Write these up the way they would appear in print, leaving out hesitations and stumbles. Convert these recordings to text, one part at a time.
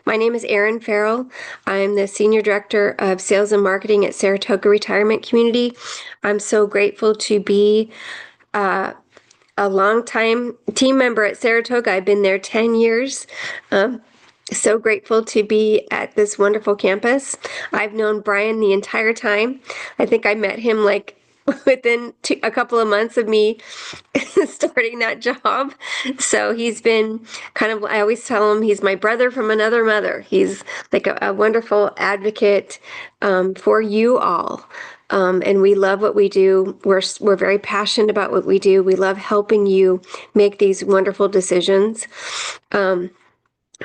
My name is Erin Farrell. I'm the Senior Director of Sales and Marketing at Saratoga Retirement Community. I'm so grateful to be a longtime team member at Saratoga. I've been there 10 years. So grateful to be at this wonderful campus. I've known Brian the entire time. I think I met him like within a couple of months of me starting that job. So he's been kind of, I always tell him he's my brother from another mother. He's like a wonderful advocate for you all. And we love what we do. We're very passionate about what we do. We love helping you make these wonderful decisions.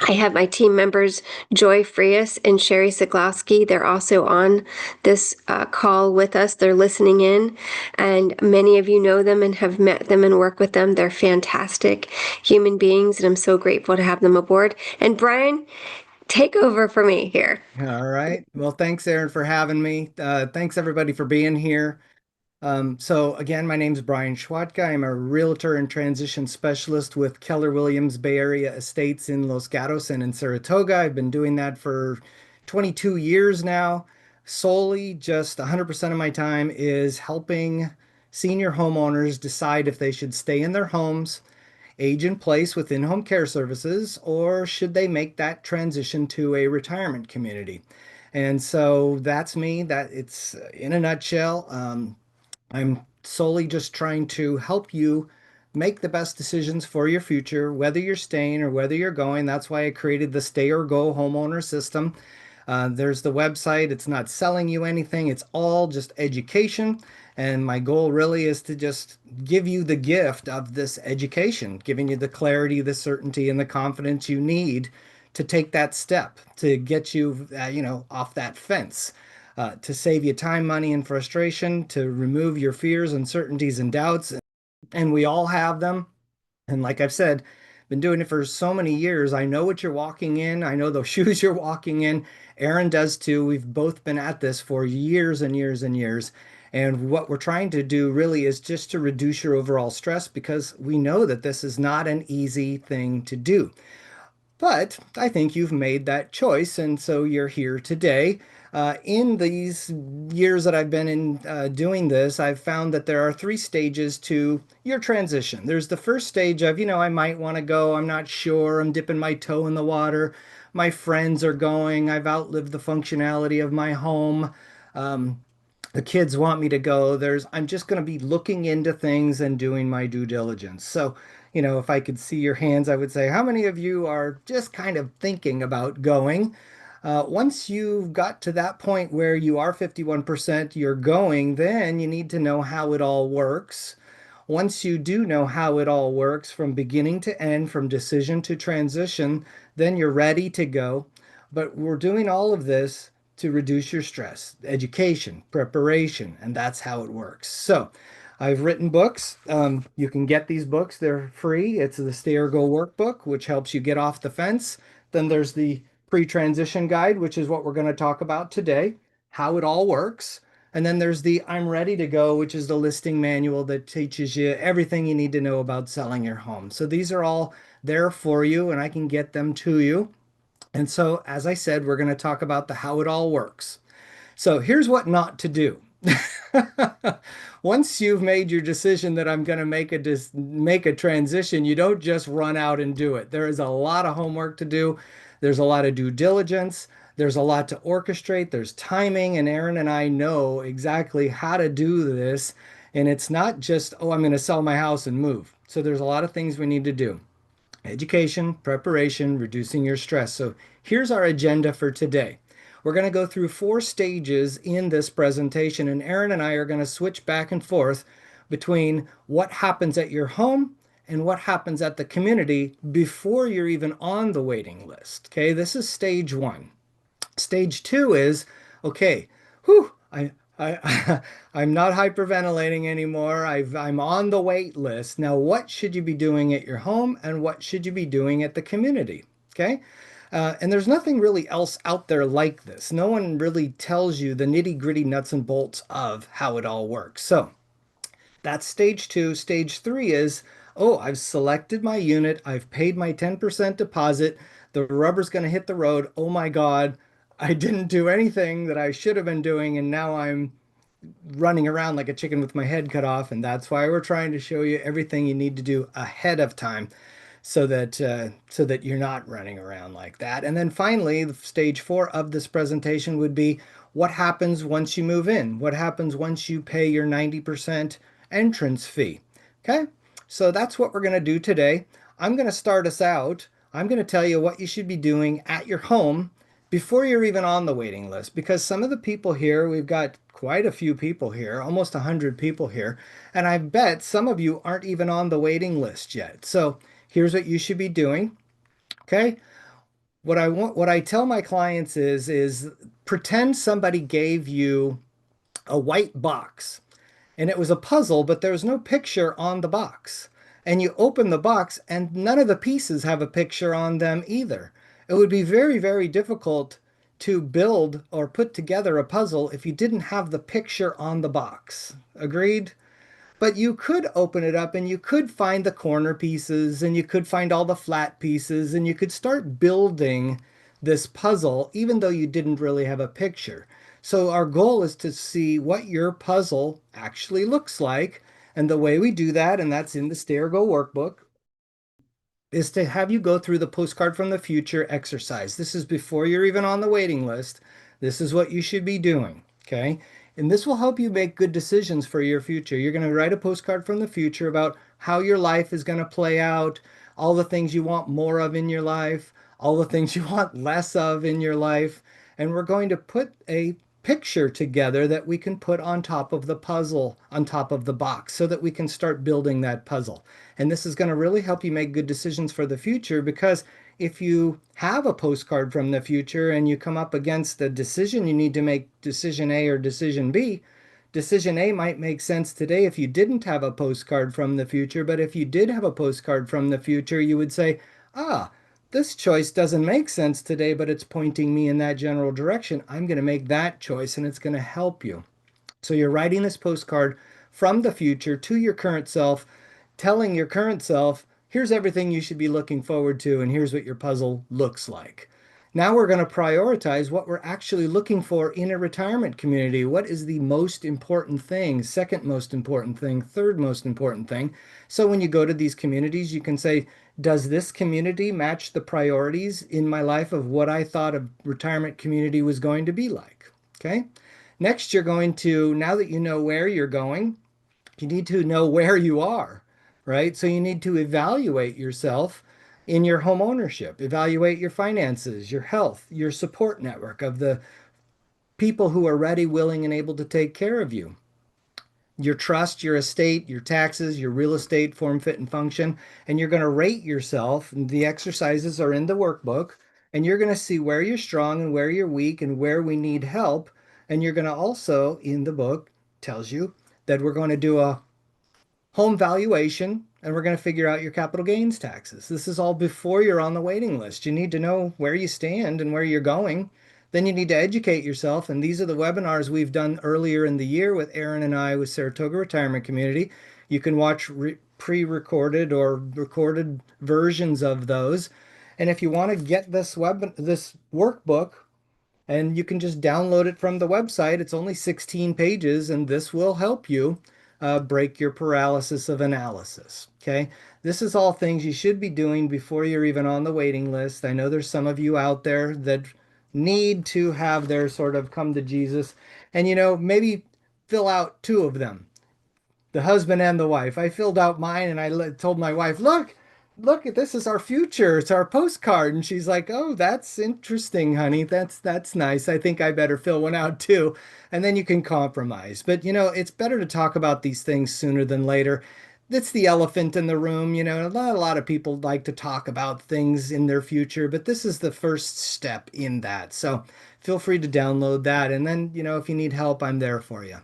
I have my team members, Joy Frias and Sherry Siglowski. They're also on this call with us. They're listening in, and many of you know them and have met them and worked with them. They're fantastic human beings, and I'm so grateful to have them aboard. And Brian, take over for me here. All right. Well, thanks, Erin, for having me. Thanks, everybody, for being here. So again, my name is Brian Schwatka. I'm a realtor and transition specialist with Keller Williams Bay Area Estates in Los Gatos and in Saratoga. I've been doing that for 22 years now. Solely just 100% of my time is helping senior homeowners decide if they should stay in their homes, age in place with in-home care services, or should they make that transition to a retirement community? And so that's me. That it's in a nutshell. I'm solely just trying to help you make the best decisions for your future, whether you're staying or whether you're going. That's why I created the Stay or Go homeowner system. There's the website. It's not selling you anything. It's all just education. And my goal really is to just give you the gift of this education, giving you the clarity, the certainty, and the confidence you need to take that step to get you, off that fence, to save you time, money, and frustration, to remove your fears, uncertainties, and doubts. And we all have them. And like I've said, been doing it for so many years. I know what you're walking in. I know those shoes you're walking in. Erin does too. We've both been at this for years and years and years. And what we're trying to do really is just to reduce your overall stress because we know that this is not an easy thing to do. But I think you've made that choice, and so you're here today. In these years that I've been in doing this, I've found that there are three stages to your transition. There's the first stage of, I might want to go, I'm not sure, I'm dipping my toe in the water, my friends are going, I've outlived the functionality of my home. Um, the kids want me to go. I'm just going to be looking into things and doing my due diligence. So, if I could see your hands, I would say, how many of you are just kind of thinking about going? Once you've got to that point where you are 51%, you're going, then you need to know how it all works. Once you do know how it all works from beginning to end, from decision to transition, then you're ready to go. But we're doing all of this to reduce your stress, education, preparation, and that's how it works. So I've written books. You can get these books, they're free. It's the Stay or Go workbook, which helps you get off the fence. Then there's the pre-transition guide, which is what we're going to talk about today, how it all works. And then there's the I'm Ready to Go, which is the listing manual that teaches you everything you need to know about selling your home. So these are all there for you, and I can get them to you. And so, as I said, we're going to talk about the how it all works. So here's what not to do. Once you've made your decision that I'm going to make a transition, you don't just run out and do it. There is a lot of homework to do. There's a lot of due diligence. There's a lot to orchestrate. There's timing, and Erin and I know exactly how to do this. And it's not just, oh, I'm going to sell my house and move. So there's a lot of things we need to do. Education, preparation, reducing your stress. So here's our agenda for today. We're going to go through 4 stages in this presentation, and Erin and I are going to switch back and forth between what happens at your home and what happens at the community before you're even on the waiting list. Okay, this is stage 1. Stage 2 is, okay, whew, I'm not hyperventilating anymore. I'm on the wait list. Now, what should you be doing at your home and what should you be doing at the community? Okay. And there's nothing really else out there like this. No one really tells you the nitty gritty nuts and bolts of how it all works. So that's stage 2. Stage 3 is, oh, I've selected my unit, I've paid my 10% deposit, the rubber's going to hit the road. Oh my God, I didn't do anything that I should have been doing, and now I'm running around like a chicken with my head cut off. And that's why we're trying to show you everything you need to do ahead of time so that you're not running around like that. And then finally, the stage 4 of this presentation would be what happens once you move in? What happens once you pay your 90% entrance fee? Okay, so that's what we're going to do today. I'm going to start us out. I'm going to tell you what you should be doing at your home before you're even on the waiting list, because some of the people here, we've got quite a few people here, almost 100 people here, and I bet some of you aren't even on the waiting list yet. So here's what you should be doing. Okay. What I tell my clients is pretend somebody gave you a white box and it was a puzzle, but there was no picture on the box. And you open the box and none of the pieces have a picture on them either. It would be very, very difficult to build or put together a puzzle if you didn't have the picture on the box. Agreed? But you could open it up and you could find the corner pieces and you could find all the flat pieces and you could start building this puzzle even though you didn't really have a picture. So our goal is to see what your puzzle actually looks like. And the way we do that, and that's in the Stay or Go workbook, is to have you go through the postcard from the future exercise. This is before you're even on the waiting list. This is what you should be doing. Okay. And this will help you make good decisions for your future. You're going to write a postcard from the future about how your life is going to play out, all the things you want more of in your life, all the things you want less of in your life. And we're going to put a picture together that we can put on top of the puzzle, on top of the box, so that we can start building that puzzle. And this is going to really help you make good decisions for the future, because if you have a postcard from the future and you come up against a decision you need to make, decision A or decision B, decision A might make sense today if you didn't have a postcard from the future. But if you did have a postcard from the future, you would say, ah, this choice doesn't make sense today, but it's pointing me in that general direction. I'm going to make that choice and it's going to help you. So you're writing this postcard from the future to your current self, telling your current self, here's everything you should be looking forward to, and here's what your puzzle looks like. Now we're going to prioritize what we're actually looking for in a retirement community. What is the most important thing, second most important thing, third most important thing? So when you go to these communities, you can say, does this community match the priorities in my life of what I thought a retirement community was going to be like? Okay. Next, you're going to, now that you know where you're going, you need to know where you are, right? So you need to evaluate yourself in your home ownership, evaluate your finances, your health, your support network of the people who are ready, willing, and able to take care of you, your trust, your estate, your taxes, your real estate, form, fit, and function. And you're going to rate yourself. And the exercises are in the workbook. And you're going to see where you're strong and where you're weak and where we need help. And you're going to also, in the book, tells you that we're going to do a home valuation and we're going to figure out your capital gains taxes. This is all before you're on the waiting list. You need to know where you stand and where you're going. Then you need to educate yourself. And these are the webinars we've done earlier in the year with Erin and I with Saratoga Retirement Community. You can watch pre-recorded or recorded versions of those. And if you want to get this workbook, and you can just download it from the website. It's only 16 pages, and this will help you break your paralysis of analysis. Okay. This is all things you should be doing before you're even on the waiting list. I know there's some of you out there that need to have their sort of come to Jesus and, maybe fill out two of them, the husband and the wife. I filled out mine and I told my wife, look, this is our future. It's our postcard. And she's like, oh, that's interesting, honey. That's nice. I think I better fill one out too. And then you can compromise. But it's better to talk about these things sooner than later. It's the elephant in the room. Not a lot of people like to talk about things in their future, but this is the first step in that. So feel free to download that. And then, if you need help, I'm there for you.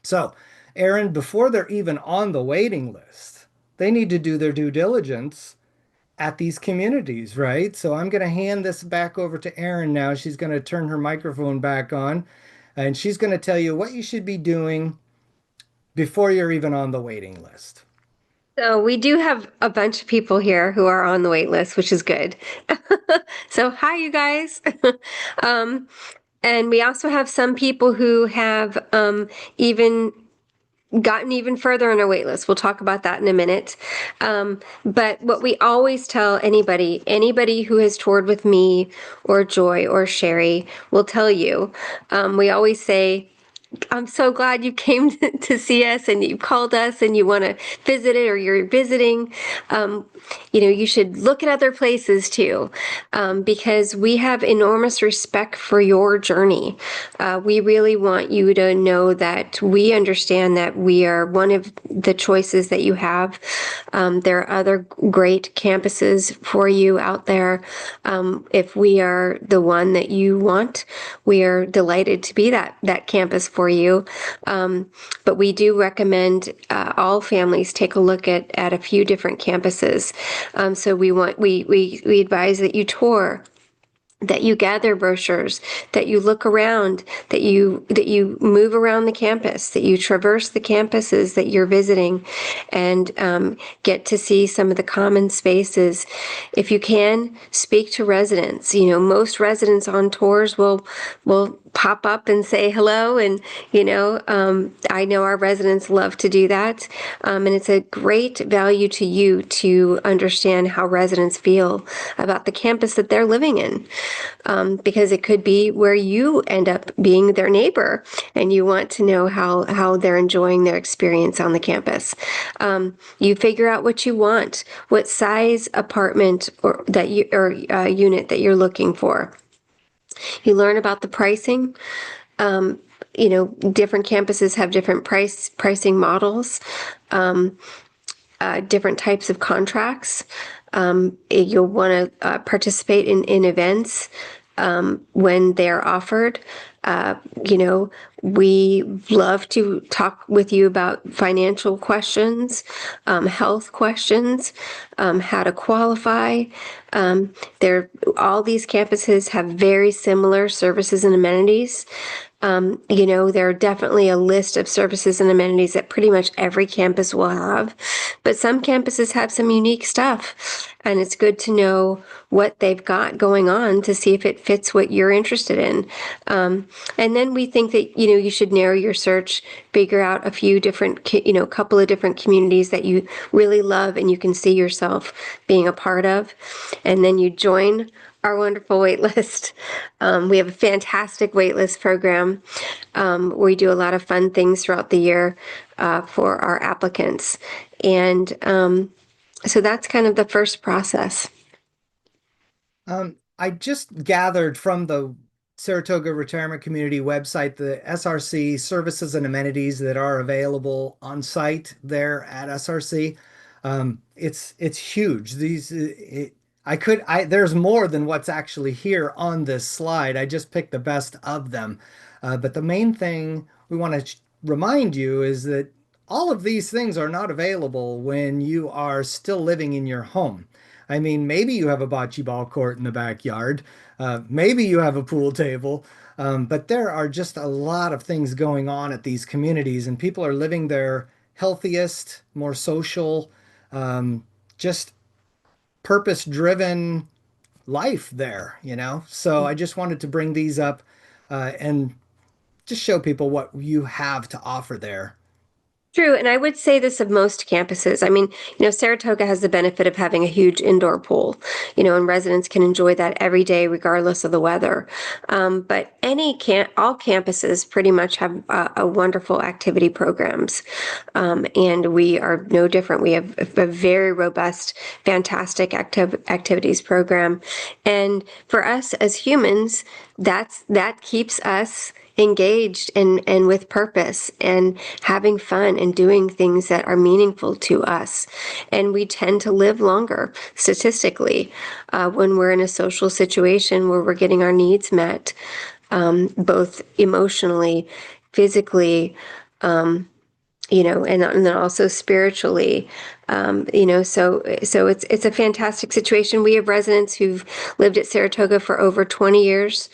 So, Erin, before they're even on the waiting list, they need to do their due diligence at these communities, right? So I'm going to hand this back over to Erin now. She's going to turn her microphone back on and she's going to tell you what you should be doing before you're even on the waiting list. So we do have a bunch of people here who are on the wait list, which is good. So hi, you guys. Um, and we also have some people who have even gotten even further on our wait list. We'll talk about that in a minute. But what we always tell anybody who has toured with me or Joy or Sherry will tell you, we always say, I'm so glad you came to see us and you called us and you want to visit it or you're visiting. Um, you should look at other places too, because we have enormous respect for your journey. We really want you to know that we understand that we are one of the choices that you have. There are other great campuses for you out there. If we are the one that you want, we are delighted to be that campus for you. But we do recommend all families take a look at a few different campuses. So we advise that you tour, that you gather brochures, that you look around, that you move around the campus, that you traverse the campuses that you're visiting, and get to see some of the common spaces. If you can, speak to residents. Most residents on tours will pop up and say hello, and I know our residents love to do that, and it's a great value to you to understand how residents feel about the campus that they're living in, because it could be where you end up being their neighbor and you want to know how they're enjoying their experience on the campus. You figure out what you want, what size apartment or unit that you're looking for. You learn about the pricing. Different campuses have different pricing models, different types of contracts. You'll want to participate in events when they're offered. We love to talk with you about financial questions, health questions, how to qualify. All these campuses have very similar services and amenities. There are definitely a list of services and amenities that pretty much every campus will have, but some campuses have some unique stuff, and it's good to know what they've got going on to see if it fits what you're interested in. And then we think that, you should narrow your search, figure out a few different, couple of different communities that you really love and you can see yourself being a part of, and then you join our wonderful wait list. We have a fantastic wait list program. We do a lot of fun things throughout the year for our applicants. And so that's kind of the first process. I just gathered from the Saratoga Retirement Community website the SRC services and amenities that are available on site there at SRC. It's huge. There's more than what's actually here on this slide. I just picked the best of them. But the main thing we want to remind you is that all of these things are not available when you are still living in your home. I mean, maybe you have a bocce ball court in the backyard. Maybe you have a pool table. But there are just a lot of things going on at these communities, and people are living their healthiest, more social, just purpose-driven life there. So I just wanted to bring these up and just show people what you have to offer there. True, and I would say this of most campuses. I mean, Saratoga has the benefit of having a huge indoor pool, and residents can enjoy that every day, regardless of the weather. But all campuses pretty much have a wonderful activity programs, and we are no different. We have a very robust, fantastic activities program, and for us as humans, that keeps us engaged and with purpose and having fun and doing things that are meaningful to us. And we tend to live longer statistically when we're in a social situation where we're getting our needs met, both emotionally, physically, and then also spiritually. So it's a fantastic situation. We have residents who've lived at Saratoga for over 20 years.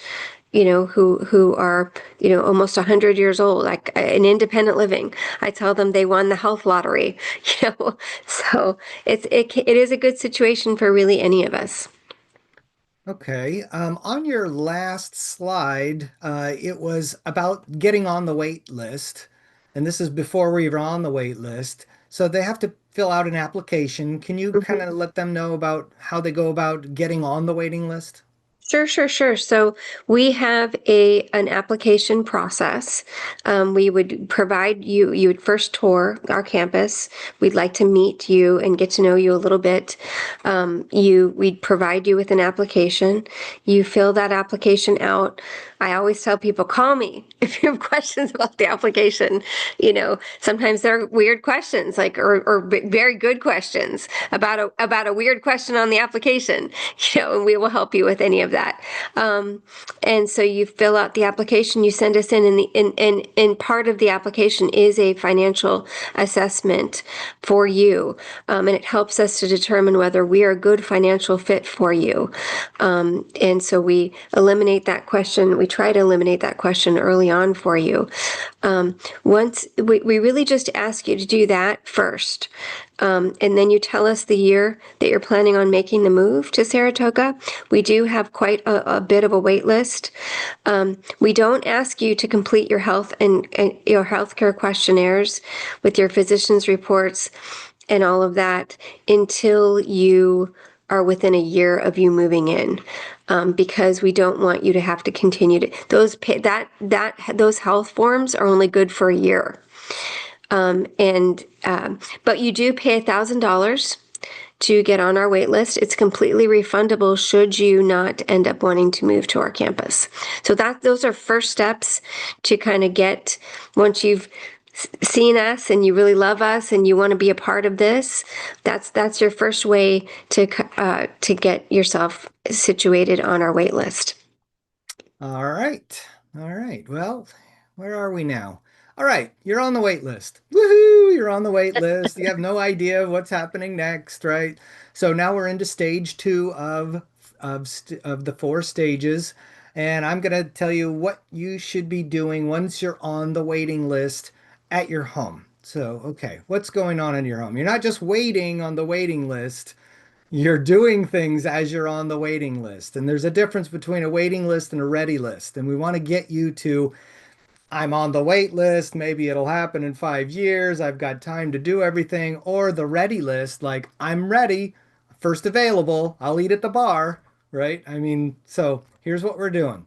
who are, almost 100 years old, like in independent living. I tell them they won the health lottery, you know. So it is a good situation for really any of us. Okay. On your last slide, it was about getting on the wait list. And this is before we were on the wait list. So they have to fill out an application. Can you kind of let them know about how they go about getting on the waiting list? Sure, sure, sure. So we have an application process. We would provide you, you would first tour our campus. We'd like to meet you and get to know you a little bit. We'd provide you with an application. You fill that application out. I always tell people, call me if you have questions about the application. Sometimes they're weird questions, like or very good questions about a weird question on the application. And we will help you with any of that. And so you fill out the application, you send us in, and in part of the application is a financial assessment for you, and it helps us to determine whether we are a good financial fit for you. And so we eliminate that question. We try to eliminate that question early on for you. Once we really just ask you to do that first. And then you tell us the year that you're planning on making the move to Saratoga. We do have quite a bit of a wait list. We don't ask you to complete your health and your healthcare questionnaires with your physician's reports and all of that until you are within a year of you moving in, because we don't want you to have to continue to those health forms are only good for a year. But you do pay $1,000 to get on our wait list. It's completely refundable should you not end up wanting to move to our campus. So those are first steps to kind of get, once you've seen us and you really love us and you want to be a part of this, that's your first way to get yourself situated on our wait list. All right. All right. Well, where are we now? All right. You're on the wait list. Woohoo! You're on the wait list. You have no idea what's happening next, right? So now we're into stage two of the four stages. And I'm going to tell you what you should be doing once you're on the waiting list at your home. So, okay, what's going on in your home? You're not just waiting on the waiting list. You're doing things as you're on the waiting list. And there's a difference between a waiting list and a ready list. And we want to get you to, I'm on the wait list. Maybe it'll happen in 5 years. I've got time to do everything. Or the ready list, like I'm ready, first available. I'll eat at the bar, right? I mean, so here's what we're doing.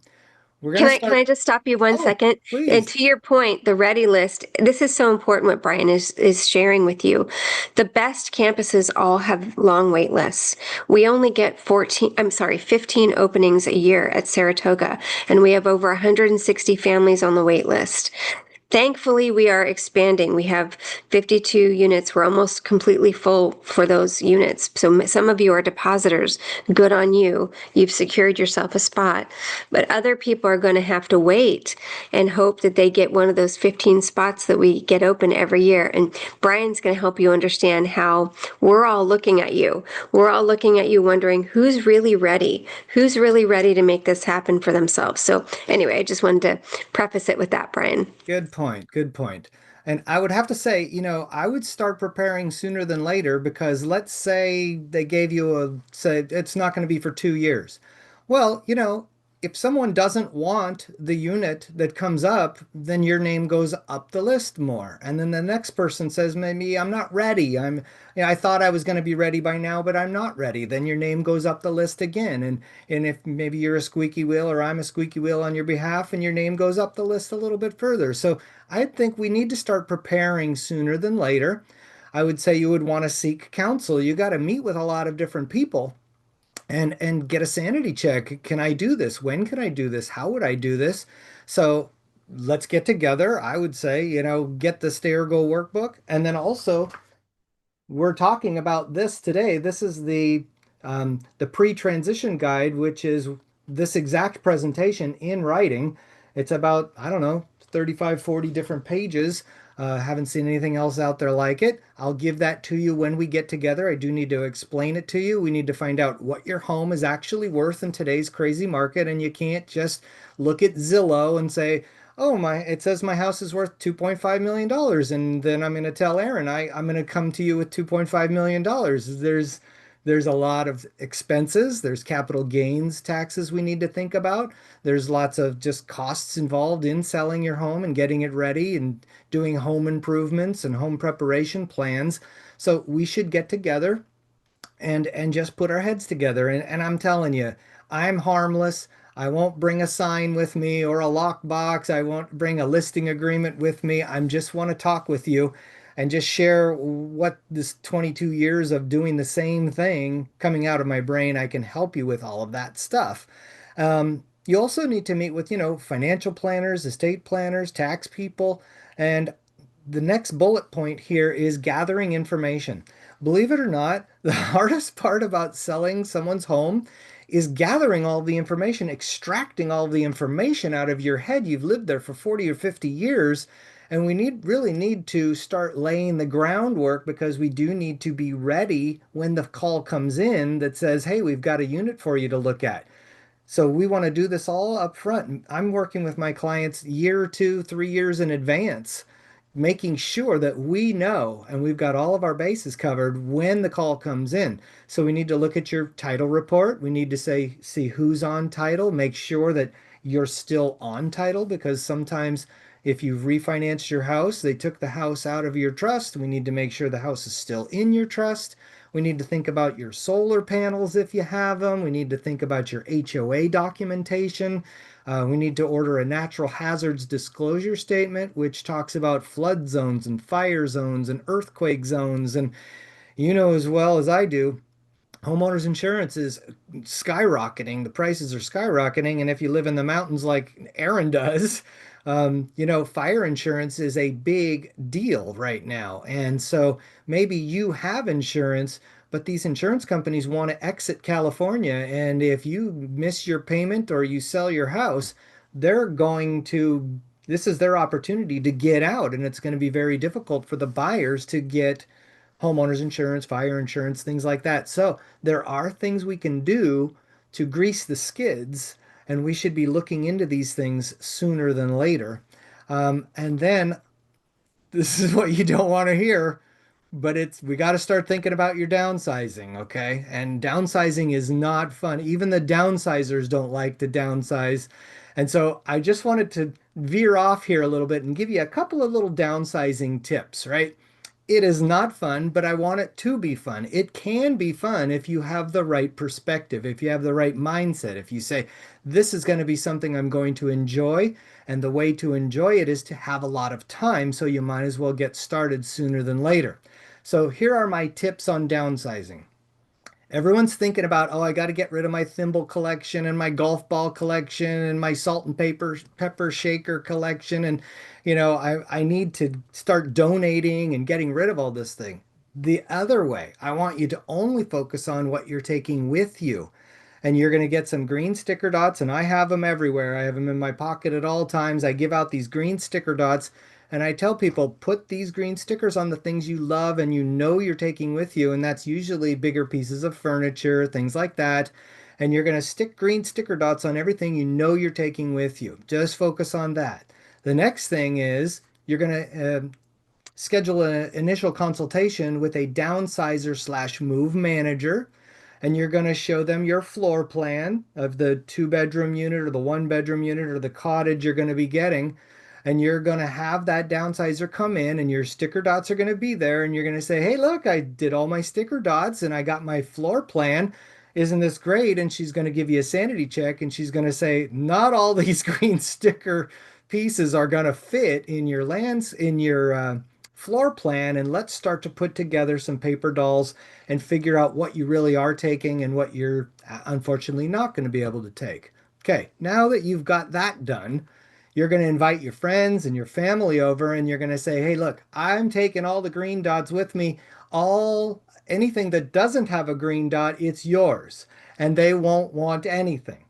We're going Can to I can start. I just stop you one Oh, second? And please. to your point, the ready list, this is so important what Brian is sharing with you. The best campuses all have long wait lists. We only get 15 openings a year at Saratoga, and we have over 160 families on the wait list. Thankfully, we are expanding. We have 52 units. We're almost completely full for those units. So some of you are depositors. Good on you. You've secured yourself a spot. But other people are going to have to wait and hope that they get one of those 15 spots that we get open every year. And Brian's going to help you understand how we're all looking at you. We're all looking at you wondering who's really ready? Who's really ready to make this happen for themselves? So anyway, I just wanted to preface it with that, Brian. Good point. Good point. And I would have to say, I would start preparing sooner than later because let's say they gave you say it's not going to be for 2 years. Well, if someone doesn't want the unit that comes up, then your name goes up the list more. And then the next person says, maybe I'm not ready. I thought I was going to be ready by now, but I'm not ready. Then your name goes up the list again. And if maybe you're a squeaky wheel or I'm a squeaky wheel on your behalf and your name goes up the list a little bit further. So I think we need to start preparing sooner than later. I would say you would want to seek counsel. You got to meet with a lot of different people and get a sanity check. Can I do this? When can I do this? How would I do this? So let's get together. I would say, get the Stay or Go workbook. And then also we're talking about this today. This is the pre-transition guide, which is this exact presentation in writing. It's about, I don't know, 35, 40 different pages Haven't seen anything else out there like it. I'll give that to you when we get together. I do need to explain it to you. We need to find out what your home is actually worth in today's crazy market, and you can't just look at Zillow and say, "Oh my, it says my house is worth $2.5 million dollars," and then I'm going to tell Erin I'm going to come to you with $2.5 million dollars. There's a lot of expenses. There's capital gains taxes we need to think about. There's lots of just costs involved in selling your home and getting it ready and doing home improvements and home preparation plans. So we should get together and just put our heads together. And I'm telling you, I'm harmless. I won't bring a sign with me or a lockbox. I won't bring a listing agreement with me. I just want to talk with you and just share what this 22 years of doing the same thing coming out of my brain. I can help you with all of that stuff. You also need to meet with, financial planners, estate planners, tax people, and the next bullet point here is gathering information. Believe it or not, the hardest part about selling someone's home is gathering all the information, extracting all the information out of your head. You've lived there for 40 or 50 years, and we really need to start laying the groundwork because we do need to be ready when the call comes in that says, "Hey, we've got a unit for you to look at." So we want to do this all up front. I'm working with my clients year, 2, 3 years in advance, making sure that we know and we've got all of our bases covered when the call comes in. So we need to look at your title report. We need to see who's on title, make sure that you're still on title because sometimes if you've refinanced your house, they took the house out of your trust. We need to make sure the house is still in your trust. We need to think about your solar panels if you have them. We need to think about your HOA documentation. We need to order a natural hazards disclosure statement, which talks about flood zones and fire zones and earthquake zones. And you know as well as I do, homeowners insurance is skyrocketing. The prices are skyrocketing. And if you live in the mountains like Erin does, fire insurance is a big deal right now. And so maybe you have insurance, but these insurance companies want to exit California. And if you miss your payment or you sell your house, they're going to, this is their opportunity to get out. And it's going to be very difficult for the buyers to get homeowners insurance, fire insurance, things like that. So there are things we can do to grease the skids, and we should be looking into these things sooner than later. And then this is what you don't want to hear, but we got to start thinking about your downsizing, okay? And downsizing is not fun. Even the downsizers don't like to downsize. And so I just wanted to veer off here a little bit and give you a couple of little downsizing tips, right? It is not fun, but I want it to be fun. It can be fun if you have the right perspective, if you have the right mindset, if you say, this is going to be something I'm going to enjoy. And the way to enjoy it is to have a lot of time, so you might as well get started sooner than later. So here are my tips on downsizing. Everyone's thinking about, oh, I got to get rid of my thimble collection and my golf ball collection and my salt and pepper shaker collection. And, I need to start donating and getting rid of all this thing. The other way, I want you to only focus on what you're taking with you. And you're going to get some green sticker dots, and I have them everywhere. I have them in my pocket at all times. I give out these green sticker dots, and I tell people, put these green stickers on the things you love and you know you're taking with you. And that's usually bigger pieces of furniture, things like that. And you're going to stick green sticker dots on everything you know you're taking with you. Just focus on that. The next thing is you're going to schedule an initial consultation with a downsizer slash move manager, and you're going to show them your floor plan of the 2 bedroom unit or the 1 bedroom unit or the cottage you're going to be getting. And you're going to have that downsizer come in, and your sticker dots are going to be there. And you're going to say, hey, look, I did all my sticker dots and I got my floor plan. Isn't this great? And she's going to give you a sanity check, and she's going to say, not all these green sticker pieces are going to fit in your floor plan, and let's start to put together some paper dolls and figure out what you really are taking and what you're unfortunately not going to be able to take. Okay, now that you've got that done, you're going to invite your friends and your family over, and you're going to say, hey, look, I'm taking all the green dots with me. Anything that doesn't have a green dot, it's yours, and they won't want anything.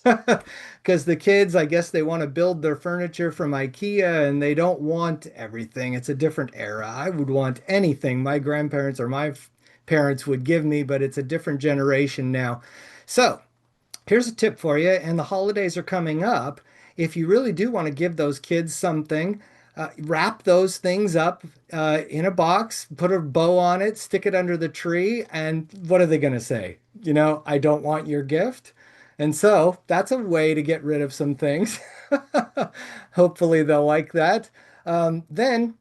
Because the kids, I guess they want to build their furniture from IKEA and they don't want everything. It's a different era. I would want anything my grandparents or my parents would give me, but it's a different generation now. So, here's a tip for you, and the holidays are coming up. If you really do want to give those kids something, wrap those things up in a box, put a bow on it, stick it under the tree, and what are they going to say? I don't want your gift. And so that's a way to get rid of some things. Hopefully they'll like that. Then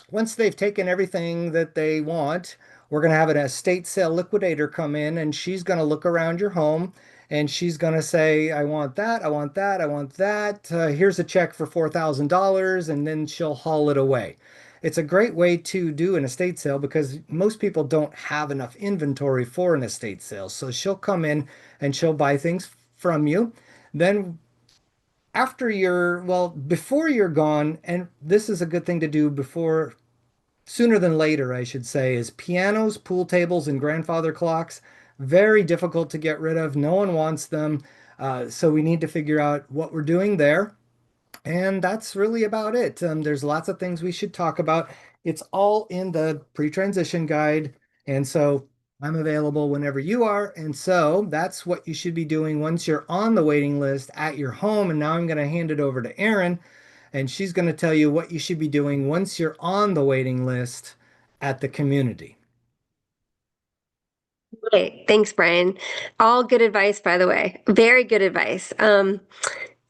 once they've taken everything that they want, we're going to have an estate sale liquidator come in and she's going to look around your home and she's going to say, I want that, I want that, I want that. Here's a check for $4,000, and then she'll haul it away. It's a great way to do an estate sale because most people don't have enough inventory for an estate sale. So she'll come in and she'll buy things from you. Then before you're gone, and this is a good thing to do sooner than later, I should say, is pianos, pool tables, and grandfather clocks. Very difficult to get rid of. No one wants them. So we need to figure out what we're doing there. And that's really about it. There's lots of things we should talk about. It's all in the pre-transition guide. And so I'm available whenever you are. And so that's what you should be doing once you're on the waiting list at your home. And now I'm going to hand it over to Erin, and she's going to tell you what you should be doing once you're on the waiting list at the community. Okay, thanks, Brian. All good advice, by the way. Very good advice.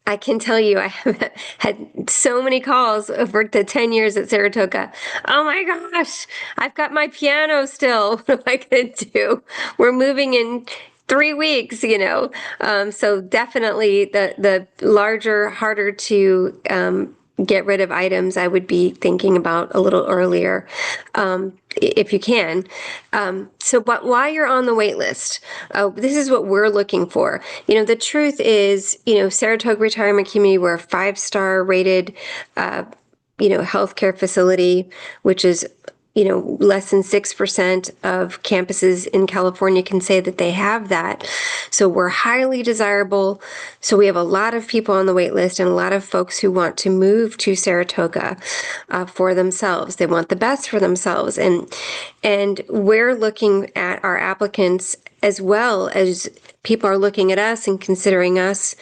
I can tell you, I have had so many calls over the 10 years at Saratoga. Oh my gosh, I've got my piano still. What am I going to do? We're moving in 3 weeks, so definitely the larger, harder to get rid of items I would be thinking about a little earlier, if you can. But while you're on the wait list, this is what we're looking for. The truth is, Saratoga Retirement Community, we're a 5-star rated, healthcare facility, which is less than 6% of campuses in California can say that they have that. So we're highly desirable. So we have a lot of people on the wait list and a lot of folks who want to move to Saratoga for themselves. They want the best for themselves. And we're looking at our applicants as well as people are looking at us and considering us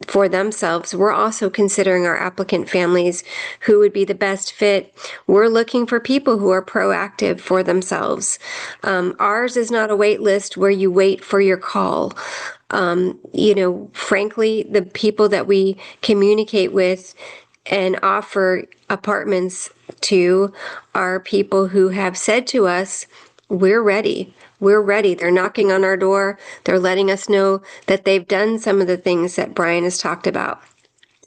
for themselves. We're also considering our applicant families who would be the best fit. We're looking for people who are proactive for themselves. Ours is not a wait list where you wait for your call. Frankly, the people that we communicate with and offer apartments to are people who have said to us, we're ready. We're ready. They're knocking on our door. They're letting us know that they've done some of the things that Brian has talked about,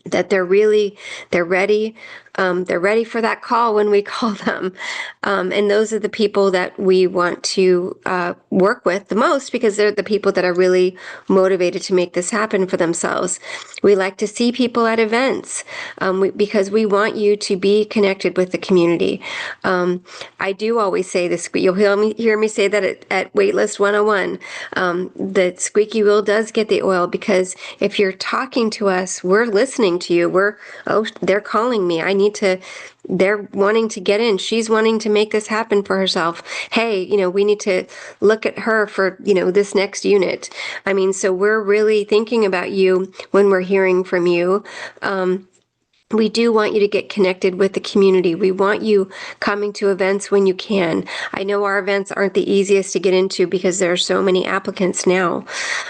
that they're ready. They're ready for that call when we call them. And those are the people that we want to work with the most because they're the people that are really motivated to make this happen for themselves. We like to see people at events because we want you to be connected with the community. I do always say this, you'll hear me say that at Waitlist 101, that squeaky wheel does get the oil, because if you're talking to us, we're listening to you. They're calling me. They're wanting to get in. She's wanting to make this happen for herself. Hey, we need to look at her for, this next unit. So we're really thinking about you when we're hearing from you. We do want you to get connected with the community. We want you coming to events when you can. I know our events aren't the easiest to get into because there are so many applicants now,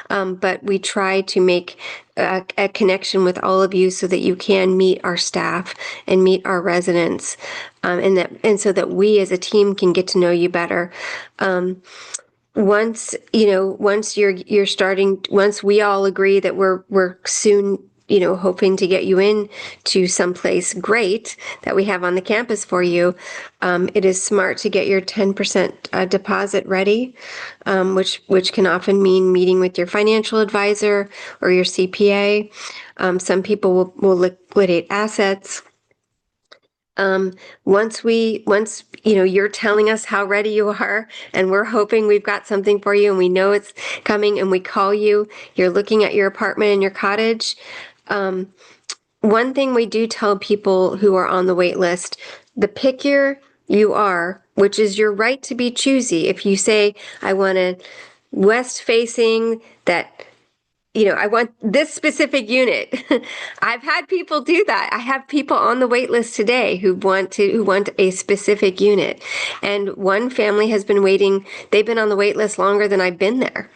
but we try to make a connection with all of you so that you can meet our staff and meet our residents, and so that we as a team can get to know you better. Once you're starting, once we all agree that we're soon hoping to get you in to someplace great that we have on the campus for you, it is smart to get your 10% deposit ready, which can often mean meeting with your financial advisor or your CPA. Some people will liquidate assets. Um, once you're telling us how ready you are, and we're hoping we've got something for you, and we know it's coming, and we call you, you're looking at your apartment and your cottage. One thing we do tell people who are on the wait list, the pickier you are, which is your right to be choosy. If you say, I want a west facing that I want this specific unit. I've had people do that. I have people on the wait list today who want a specific unit. And one family has been waiting, they've been on the wait list longer than I've been there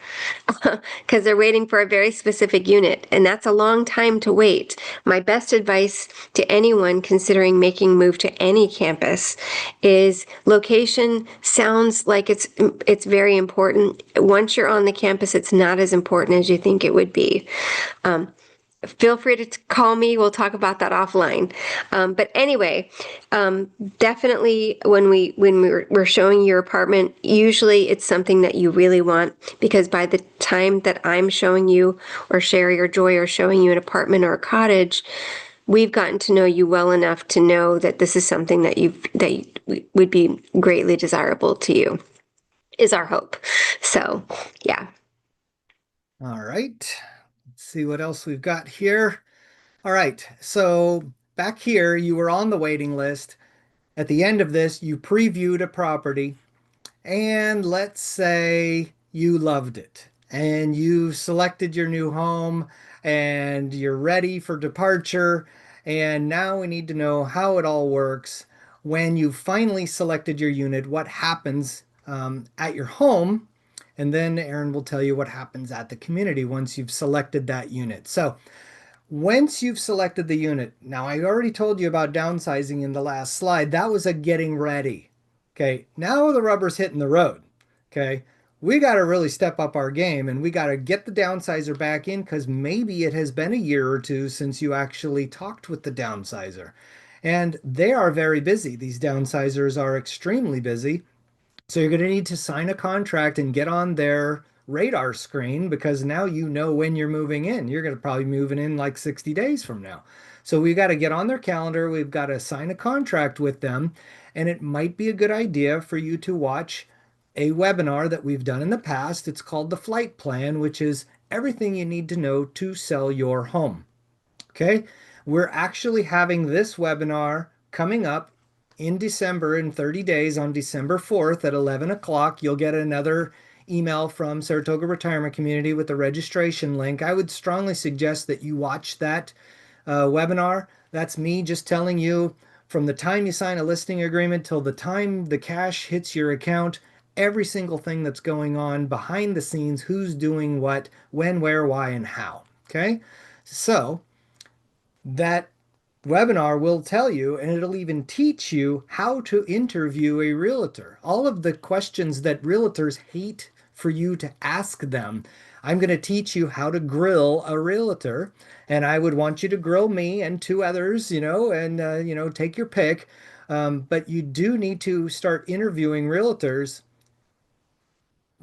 because they're waiting for a very specific unit. And that's a long time to wait. My best advice to anyone considering making a move to any campus is location sounds like it's very important. Once you're on the campus, it's not as important as you think it would be. Feel free to call me. We'll talk about that offline. But anyway, definitely when we're showing your apartment, usually it's something that you really want, because by the time that I'm showing you or sharing your joy or showing you an apartment or a cottage, we've gotten to know you well enough to know that this is something that would be greatly desirable to you, is our hope. So, yeah. All right. Let's see what else we've got here. All right. So back here, you were on the waiting list. At the end of this, you previewed a property, and let's say you loved it and you selected your new home and you're ready for departure. And now we need to know how it all works. When you finally selected your unit, what happens at your home? And then Erin will tell you what happens at the community once you've selected that unit. So once you've selected the unit, now I already told you about downsizing in the last slide. That was a getting ready. Okay, now the rubber's hitting the road. Okay, we got to really step up our game, and we got to get the downsizer back in, because maybe it has been a year or two since you actually talked with the downsizer. And they are very busy. These downsizers are extremely busy. So you're going to need to sign a contract and get on their radar screen, because now you know when you're moving in. You're going to probably be moving in like 60 days from now. So we've got to get on their calendar. We've got to sign a contract with them. And it might be a good idea for you to watch a webinar that we've done in the past. It's called the Flight Plan, which is everything you need to know to sell your home. Okay, we're actually having this webinar coming up in December, in 30 days, on December 4th at 11 o'clock. You'll get another email from Saratoga Retirement Community with the registration link. I would strongly suggest that you watch that webinar. That's me just telling you, from the time you sign a listing agreement till the time the cash hits your account, every single thing that's going on behind the scenes, who's doing what, when, where, why, and how. Okay, so that webinar will tell you, and it'll even teach you how to interview a realtor. All of the questions that realtors hate for you to ask them, I'm going to teach you how to grill a realtor. And I would want you to grill me and two others, and take your pick. But you do need to start interviewing realtors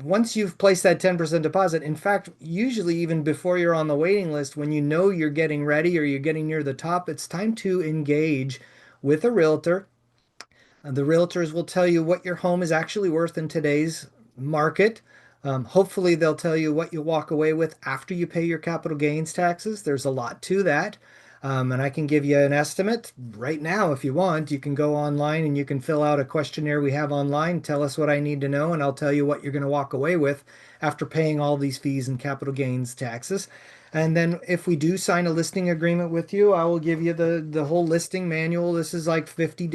once you've placed that 10% deposit. In fact, usually even before you're on the waiting list, when you know you're getting ready or you're getting near the top, it's time to engage with a realtor. The realtors will tell you what your home is actually worth in today's market. Hopefully, they'll tell you what you walk away with after you pay your capital gains taxes. There's a lot to that. And I can give you an estimate right now if you want. You can go online and you can fill out a questionnaire we have online. Tell us what I need to know, and I'll tell you what you're going to walk away with after paying all these fees and capital gains taxes. And then if we do sign a listing agreement with you, I will give you the whole listing manual. This is like 50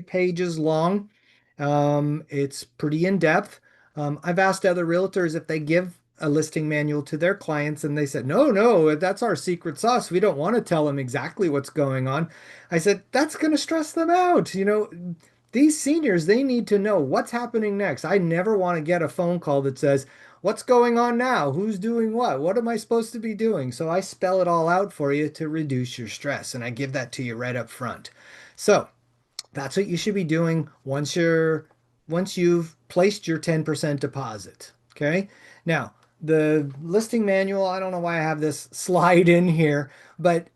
pages long. It's pretty in depth. I've asked other realtors if they give a listing manual to their clients, and they said, no, that's our secret sauce. We don't want to tell them exactly what's going on. I said, that's going to stress them out. These seniors, they need to know what's happening next. I never want to get a phone call that says, what's going on now? Who's doing what? What am I supposed to be doing? So I spell it all out for you to reduce your stress, and I give that to you right up front. So that's what you should be doing once you've placed your 10% deposit. Okay. Now, the listing manual, I don't know why I have this slide in here, but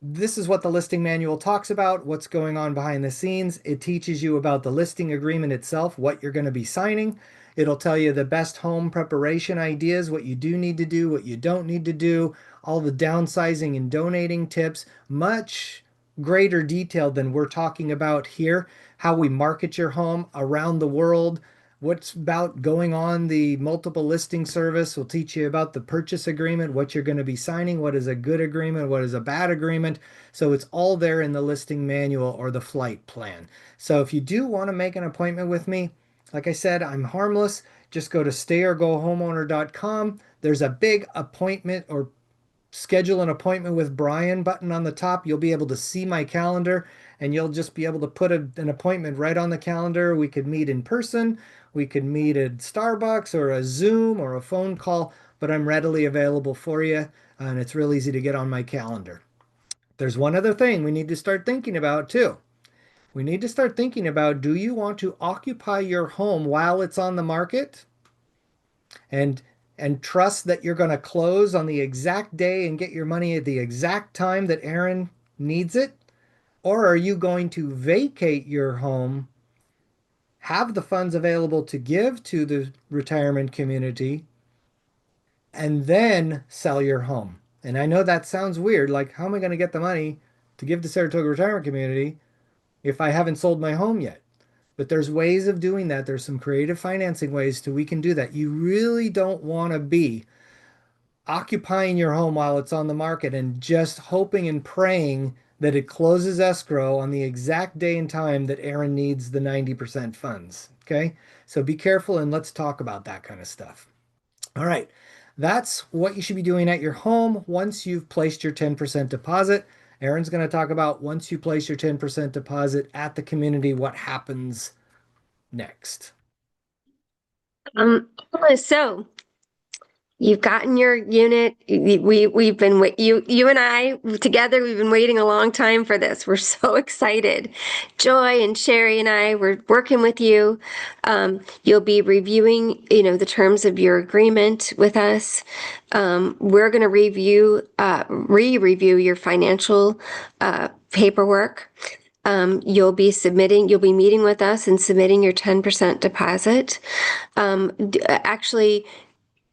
This is what the listing manual talks about, what's going on behind the scenes. It teaches you about the listing agreement itself, what you're going to be signing. It'll tell you the best home preparation ideas, what you do need to do, what you don't need to do, all the downsizing and donating tips, much greater detail than we're talking about here, how we market your home around the world, what's about going on the multiple listing service. Will teach you about the purchase agreement, what you're going to be signing, what is a good agreement, what is a bad agreement. So it's all there in the listing manual or the flight plan. So if you do want to make an appointment with me, like I said, I'm harmless. Just go to stayorgohomeowner.com. There's a big appointment or schedule an appointment with Brian button on the top. You'll be able to see my calendar and you'll just be able to put an appointment right on the calendar. We could meet in person, we could meet at Starbucks or a Zoom or a phone call, but I'm readily available for you and it's real easy to get on my calendar. There's one other thing we need to start thinking about too. We need to start thinking about, do you want to occupy your home while it's on the market? And trust that you're going to close on the exact day and get your money at the exact time that Erin needs it? Or are you going to vacate your home, have the funds available to give to the retirement community, and then sell your home? And I know that sounds weird. Like, how am I going to get the money to give to Saratoga Retirement Community if I haven't sold my home yet? But there's ways of doing that. There's some creative financing ways we can do that. You really don't want to be occupying your home while it's on the market and just hoping and praying that it closes escrow on the exact day and time that Erin needs the 90% funds. Okay. So be careful and let's talk about that kind of stuff. All right. That's what you should be doing at your home once you've placed your 10% deposit. Erin's going to talk about once you place your 10% deposit at the community, what happens next. Um, so you've gotten your unit. We've been you and I together. We've been waiting a long time for this. We're so excited. Joy and Sherry and I were working with you. You'll be reviewing, the terms of your agreement with us. We're going to re-review your financial paperwork. You'll be meeting with us and submitting your 10% deposit. Actually,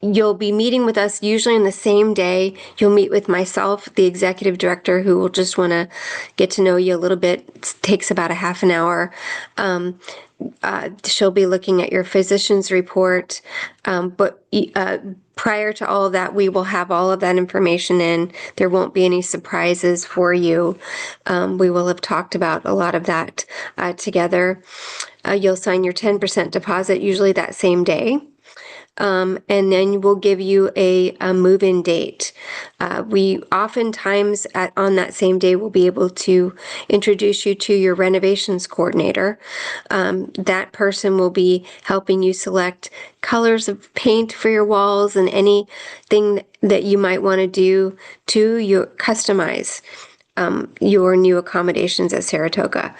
you'll be meeting with us usually in the same day. You'll meet with myself, the executive director, who will just want to get to know you a little bit. It takes about a half an hour. She'll be looking at your physician's report. But prior to all of that, we will have all of that information in. There won't be any surprises for you. We will have talked about a lot of that together. You'll sign your 10% deposit usually that same day. And then we'll give you a move-in date. We oftentimes on that same day will be able to introduce you to your renovations coordinator. That person will be helping you select colors of paint for your walls and anything that you might want to do to customize your new accommodations at Saratoga.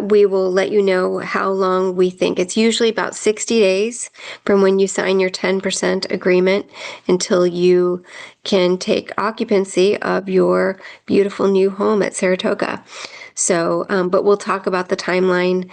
We will let you know how long we think. It's usually about 60 days from when you sign your 10% agreement until you can take occupancy of your beautiful new home at Saratoga. So, but we'll talk about the timeline.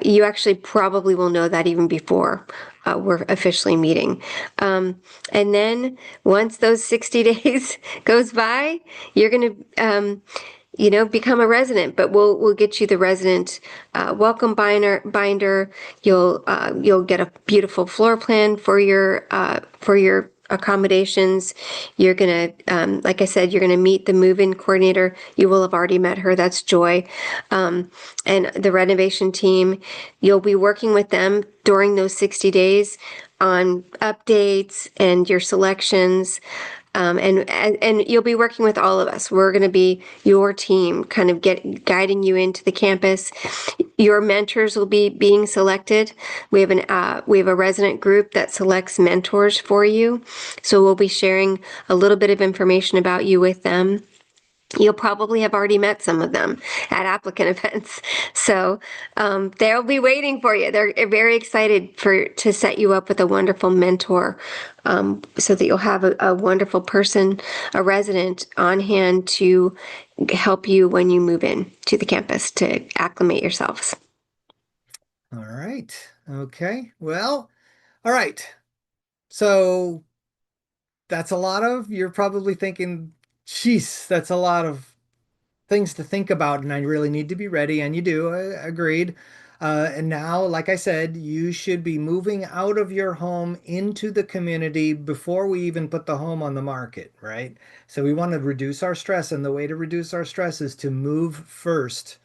You actually probably will know that even before we're officially meeting. And then once those 60 days goes by, you're going to become a resident, but we'll get you the resident welcome binder. You'll get a beautiful floor plan for your accommodations. You're gonna, like I said, you're gonna meet the move-in coordinator. You will have already met her. That's Joy, and the renovation team. You'll be working with them during those 60 days on updates and your selections. And you'll be working with all of us. We're going to be your team, kind of guiding you into the campus. Your mentors will be being selected. We have a resident group that selects mentors for you. So we'll be sharing a little bit of information about you with them. You'll probably have already met some of them at applicant events. So they'll be waiting for you. They're very excited to set you up with a wonderful mentor, so that you'll have a wonderful person, a resident on hand to help you when you move in to the campus to acclimate yourselves. All right. Okay. Well, all right. So that's a lot of, you're probably thinking, geez, that's a lot of things to think about, and I really need to be ready. And you do, agreed. And now, like I said, you should be moving out of your home into the community before we even put the home on the market, right? So we want to reduce our stress, and the way to reduce our stress is to move first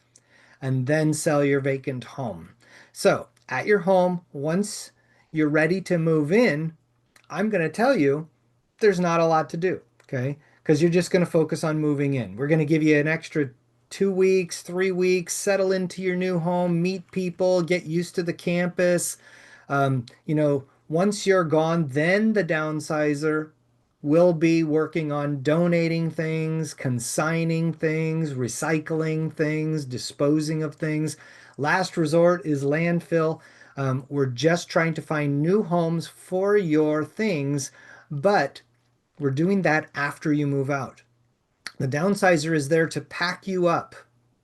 and then sell your vacant home. So at your home, once you're ready to move in, I'm going to tell you there's not a lot to do, okay? Because you're just going to focus on moving in. We're going to give you an extra 2 weeks, 3 weeks, settle into your new home, meet people, get used to the campus. Once you're gone, then the downsizer will be working on donating things, consigning things, recycling things, disposing of things. Last resort is landfill. We're just trying to find new homes for your things, but we're doing that after you move out. The downsizer is there to pack you up,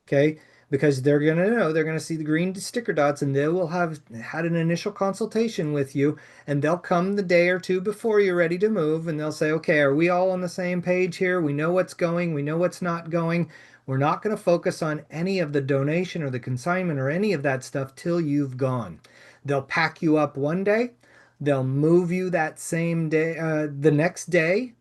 okay? Because they're going to know, they're going to see the green sticker dots, and they will have had an initial consultation with you, and they'll come the day or two before you're ready to move, and they'll say, okay, are we all on the same page here? We know what's going, we know what's not going. We're not going to focus on any of the donation or the consignment or any of that stuff till you've gone. They'll pack you up one day, they'll move you that same day, the next day,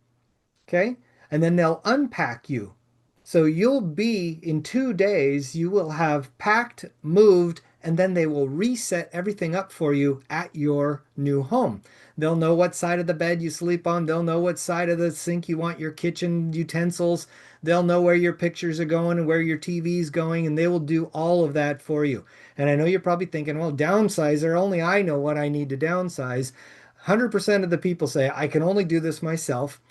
okay? And then they'll unpack you. So you'll be in 2 days, you will have packed, moved, and then they will reset everything up for you at your new home. They'll know what side of the bed you sleep on. They'll know what side of the sink you want your kitchen utensils. They'll know where your pictures are going and where your TV's going, and they will do all of that for you. And I know you're probably thinking, well, downsizer, only I know what I need to downsize. 100% of the people say, I can only do this myself.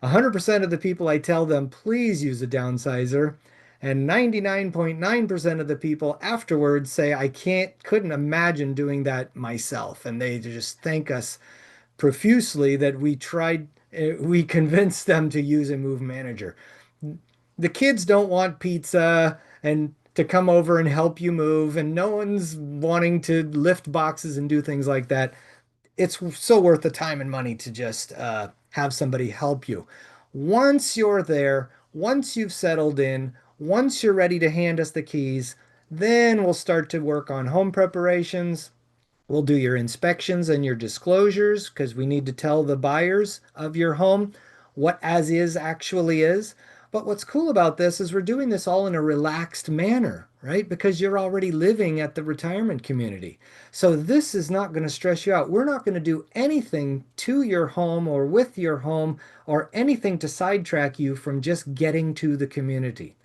100% of the people I tell them, please use a downsizer. And 99.9% of the people afterwards say, couldn't imagine doing that myself. And they just thank us profusely that we convinced them to use a Move Manager. The kids don't want pizza and to come over and help you move, and no one's wanting to lift boxes and do things like that. It's so worth the time and money to just have somebody help you. Once you're there, once you've settled in, once you're ready to hand us the keys, then we'll start to work on home preparations. We'll do your inspections and your disclosures because we need to tell the buyers of your home what as is actually is. But what's cool about this is we're doing this all in a relaxed manner, right? Because you're already living at the retirement community. So this is not going to stress you out. We're not going to do anything to your home or with your home or anything to sidetrack you from just getting to the community.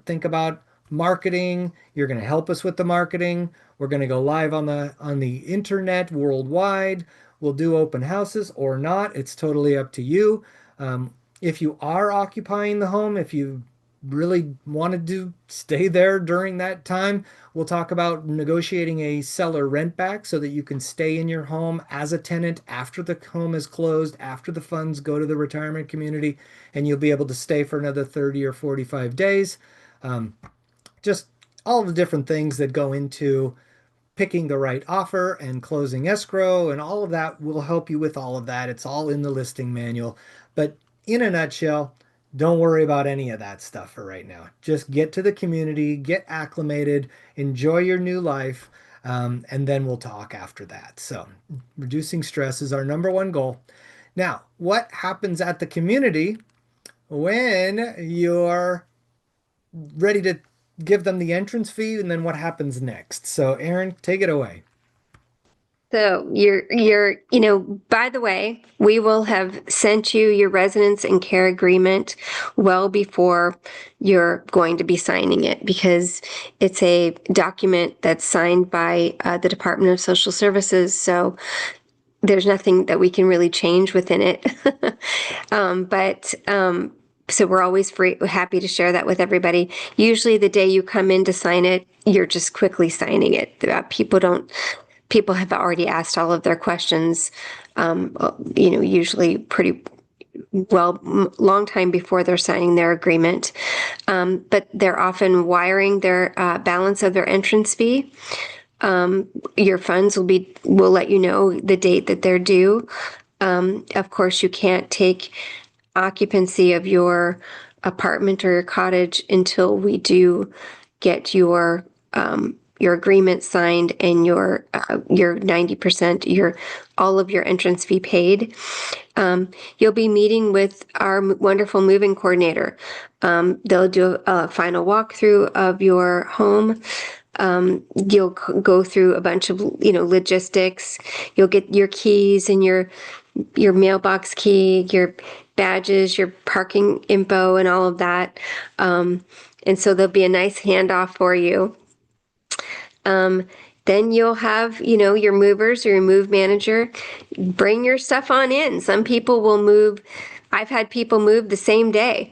Think about marketing. You're going to help us with the marketing. We're going to go live on the internet worldwide. We'll do open houses or not. It's totally up to you. If you are occupying the home, if you really wanted to stay there during that time, we'll talk about negotiating a seller rent back so that you can stay in your home as a tenant after the home is closed, after the funds go to the retirement community, and you'll be able to stay for another 30 or 45 days. Just all the different things that go into picking the right offer and closing escrow, and all of that will help you with all of that. It's all in the listing manual. But in a nutshell, don't worry about any of that stuff for right now. Just get to the community, get acclimated, enjoy your new life, and then we'll talk after that. So, reducing stress is our number one goal. Now, what happens at the community when you're ready to give them the entrance fee, and then what happens next? So, Erin, take it away. So by the way, we will have sent you your residence and care agreement well before you're going to be signing it, because it's a document that's signed by the Department of Social Services. So there's nothing that we can really change within it. But So we're always happy to share that with everybody. Usually the day you come in to sign it, you're just quickly signing it. People have already asked all of their questions, usually pretty well, long time before they're signing their agreement. But they're often wiring their balance of their entrance fee. Your funds will let you know the date that they're due. Of course, you can't take occupancy of your apartment or your cottage until we do get your agreement signed and your 90%, all of your entrance fee paid. You'll be meeting with our wonderful moving coordinator. They'll do a final walkthrough of your home. You'll go through a bunch of logistics. You'll get your keys and your mailbox key, your badges, your parking info, and all of that. And so there'll be a nice handoff for you. Then you'll have, your movers or your move manager bring your stuff on in. Some people will move. I've had people move the same day.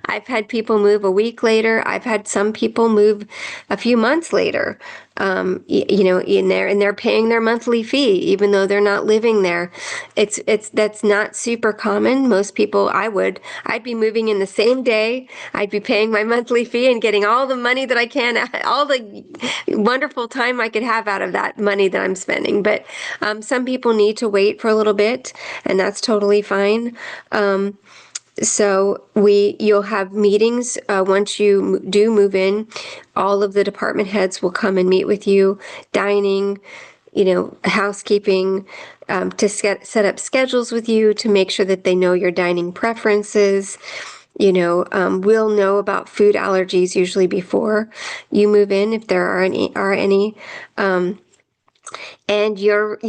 I've had people move a week later. I've had some people move a few months later. In there, and they're paying their monthly fee, even though they're not living there. That's not super common. Most people, I'd be moving in the same day. I'd be paying my monthly fee and getting all the money that I can, all the wonderful time I could have out of that money that I'm spending. But some people need to wait for a little bit, and that's totally fine. So you'll have meetings once you do move in. All of the department heads will come and meet with you, dining, housekeeping, to set up schedules with you to make sure that they know your dining preferences. We'll know about food allergies usually before you move in, if there are any. And your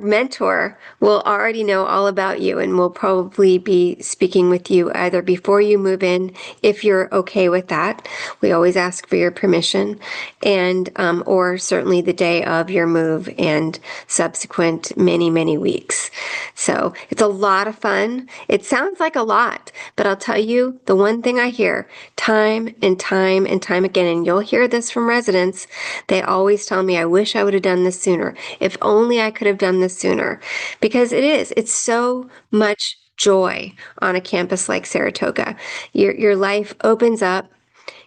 mentor will already know all about you and will probably be speaking with you either before you move in, if you're okay with that. We always ask for your permission, and or certainly the day of your move and subsequent many weeks. So it's a lot of fun. It sounds like a lot, but I'll tell you, the one thing I hear time and time and time again, and you'll hear this from residents, they always tell me, I wish I would have done this sooner. If only I could have done this sooner. Because it's so much joy on a campus like Saratoga. Your life opens up.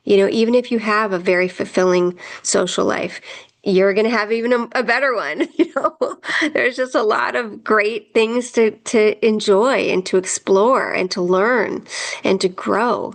Even if you have a very fulfilling social life, you're going to have even a better one. There's just a lot of great things to enjoy and to explore and to learn and to grow.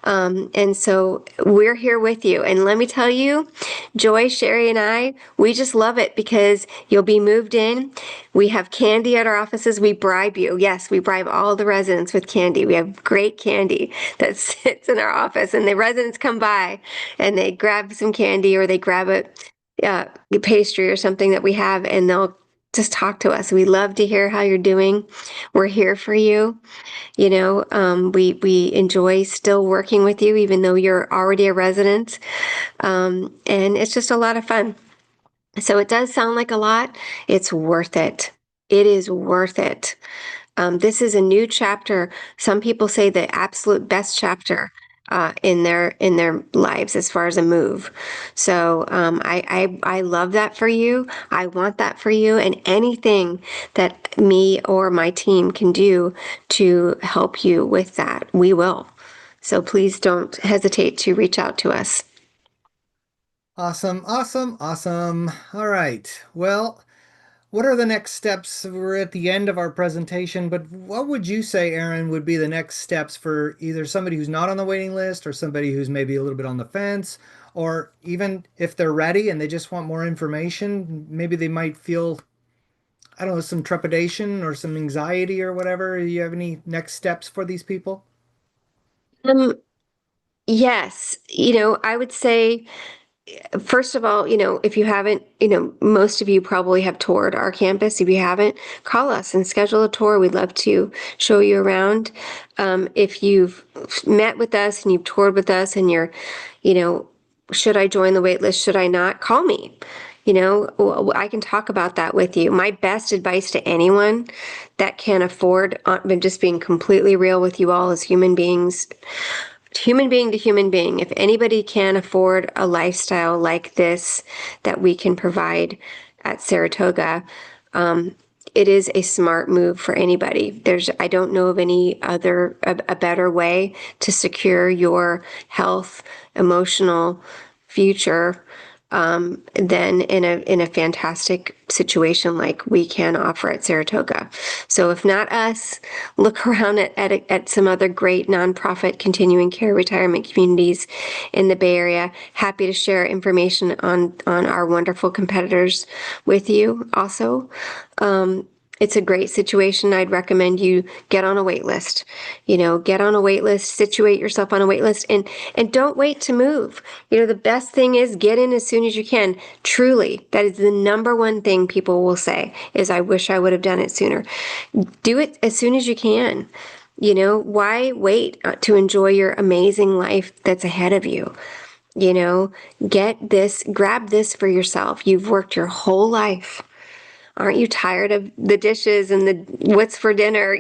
And so we're here with you. And let me tell you, Joy, Sherry, and I, we just love it because you'll be moved in. We have candy at our offices. We bribe you. Yes, we bribe all the residents with candy. We have great candy that sits in our office, and the residents come by and they grab some candy or they grab a pastry or something that we have, and they'll just talk to us. We love to hear how you're doing. We're here for you. We enjoy still working with you, even though you're already a resident. And it's just a lot of fun. So it does sound like a lot. It's worth it. It is worth it. This is a new chapter. Some people say the absolute best chapter in their lives as far as a move. So I love that for you. I want that for you, and anything that me or my team can do to help you with that, we will. So please don't hesitate to reach out to us. Awesome. All right. Well, what are the next steps? We're at the end of our presentation, but what would you say, Erin, would be the next steps for either somebody who's not on the waiting list or somebody who's maybe a little bit on the fence, or even if they're ready and they just want more information, maybe they might feel, I don't know, some trepidation or some anxiety or whatever. Do you have any next steps for these people? Um, yes, I would say, first of all, if you haven't, most of you probably have toured our campus. If you haven't, call us and schedule a tour. We'd love to show you around. If you've met with us and you've toured with us and you're, should I join the wait list? Should I not? Call me. I can talk about that with you. My best advice to anyone that can afford, I'm just being completely real with you all as human beings, human being to human being, if anybody can afford a lifestyle like this that we can provide at Saratoga, it is a smart move for anybody. I don't know of any other, a better way to secure your health, emotional future than in a fantastic situation like we can offer at Saratoga. So if not us, look around at some other great nonprofit continuing care retirement communities in the Bay Area. Happy to share information on our wonderful competitors with you also. It's a great situation. I'd recommend you get on a wait list. Get on a wait list, situate yourself on a wait list, and don't wait to move. The best thing is get in as soon as you can. Truly, that is the number one thing people will say is, I wish I would have done it sooner. Do it as soon as you can. Why wait to enjoy your amazing life that's ahead of you? Grab this for yourself. You've worked your whole life. Aren't you tired of the dishes and the what's for dinner?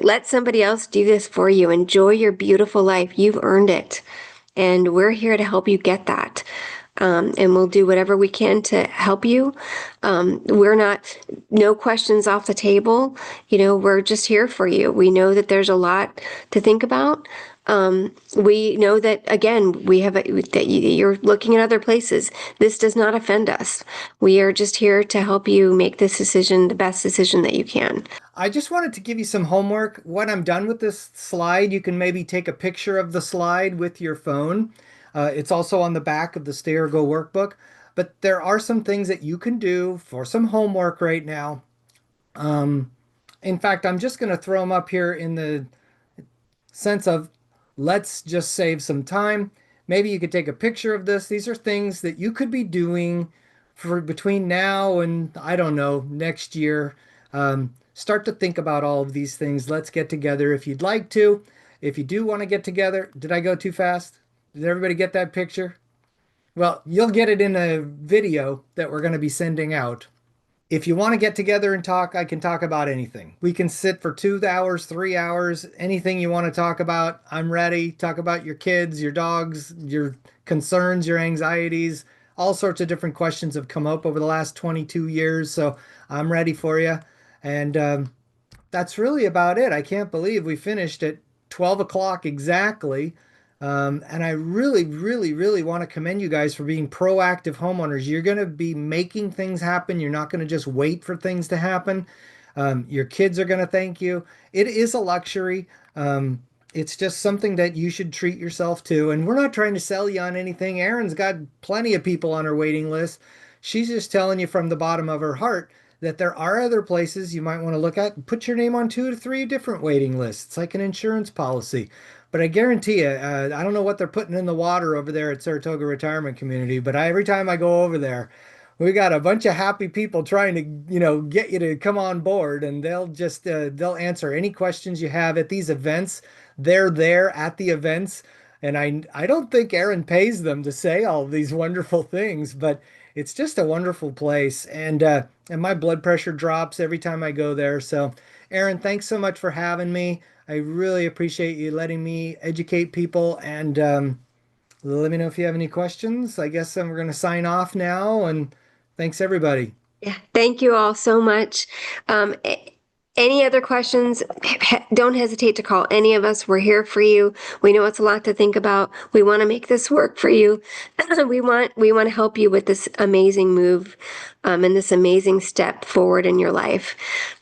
Let somebody else do this for you. Enjoy your beautiful life. You've earned it. And we're here to help you get that. And we'll do whatever we can to help you. No questions off the table. We're just here for you. We know that there's a lot to think about. We know that, again, that you're looking at other places. This does not offend us. We are just here to help you make this decision, the best decision that you can. I just wanted to give you some homework. When I'm done with this slide, you can maybe take a picture of the slide with your phone. It's also on the back of the Stay or Go workbook. But there are some things that you can do for some homework right now. In fact, I'm just going to throw them up here in the sense of let's just save some time. Maybe you could take a picture of this. These are things that you could be doing for between now and, I don't know, next year. Start to think about all of these things. Let's get together if you'd like to. If you do want to get together, did I go too fast? Did everybody get that picture? Well, you'll get it in a video that we're going to be sending out. If you want to get together and talk, I can talk about anything. We can sit for 2 hours, 3 hours, anything you want to talk about. I'm ready. Talk about your kids, your dogs, your concerns, your anxieties. All sorts of different questions have come up over the last 22 years. So I'm ready for you. And that's really about it. I can't believe we finished at 12 o'clock exactly. And I really, really, really want to commend you guys for being proactive homeowners. You're going to be making things happen. You're not going to just wait for things to happen. Your kids are going to thank you. It is a luxury. It's just something that you should treat yourself to. And we're not trying to sell you on anything. Erin's got plenty of people on her waiting list. She's just telling you from the bottom of her heart that there are other places you might want to look at. Put your name on 2 to 3 different waiting lists. It's like an insurance policy. But I guarantee you, I don't know what they're putting in the water over there at Saratoga Retirement Community, but every time I go over there, we got a bunch of happy people trying to, get you to come on board, and they'll answer any questions you have at these events. They're there at the events, and I don't think Erin pays them to say all of these wonderful things, but it's just a wonderful place, and my blood pressure drops every time I go there. So, Erin, thanks so much for having me. I really appreciate you letting me educate people, and let me know if you have any questions. I guess we're going to sign off now, and thanks everybody. Yeah, thank you all so much. Any other questions? Don't hesitate to call any of us. We're here for you. We know it's a lot to think about. We want to make this work for you. We want to help you with this amazing move, and this amazing step forward in your life.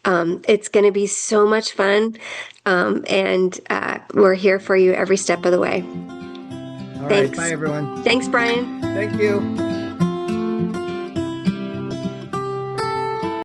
It's going to be so much fun, and we're here for you every step of the way. All right, Thanks. bye everyone. Thanks, Brian. Thank you.